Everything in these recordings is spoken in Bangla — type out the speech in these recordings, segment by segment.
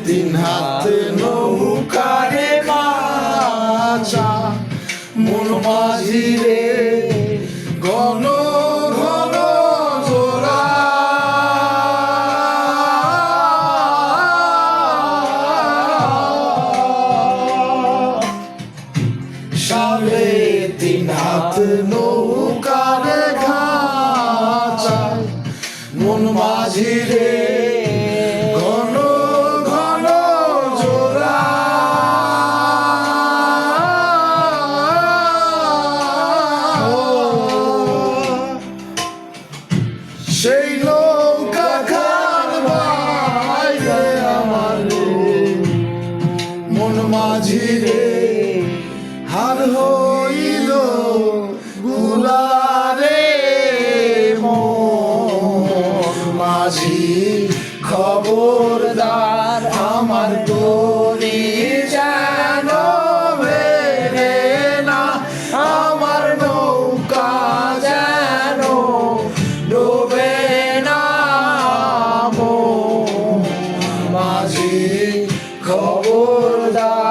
তিন হাত নৌকারে মাছা মন মাঝি রে ঘন ঘন জোড়া সালে তিন হাত নৌকারে ঘাচায় মন মাঝি রে ঘন ঘন জোড়া সেই নৌকা খান ভাই রে আমার মন মাঝি রে হার হইল গুলারে মন মাঝি খবরদার আমার তরি যেন বেরে না আমার নৌকা যেন ডোবে না মন মাঝি খবরদার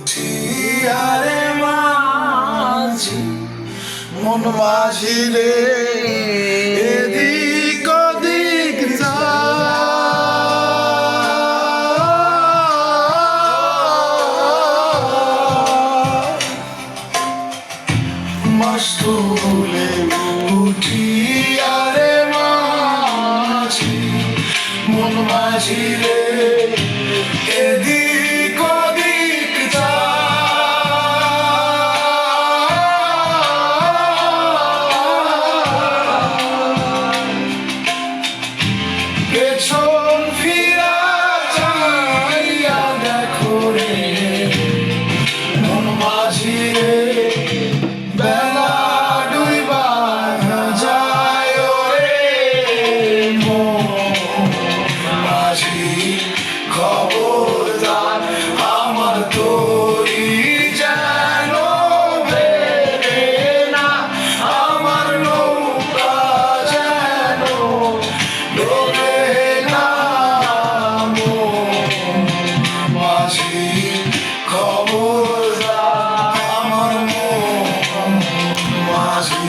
উঠিয়ারে মাঝি মন মাঝি রে এদিক ওদিক যা মাস্তুলে উঠিয়ারে মাঝি মন মাঝি রে এদিক ওদিক যা পেছন ফিরা চাইয়া দেখো রে মন মাঝি রে বেলা ডুইবা যায় রে মন মাঝি খবরদার আমার তরি যেন বেরে না আমার নৌকা যেন ডোবে না মন মাঝি খবরদার আমার মন মাঝি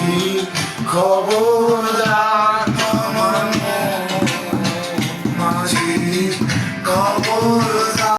খবরদার আমার মন মাঝি খবর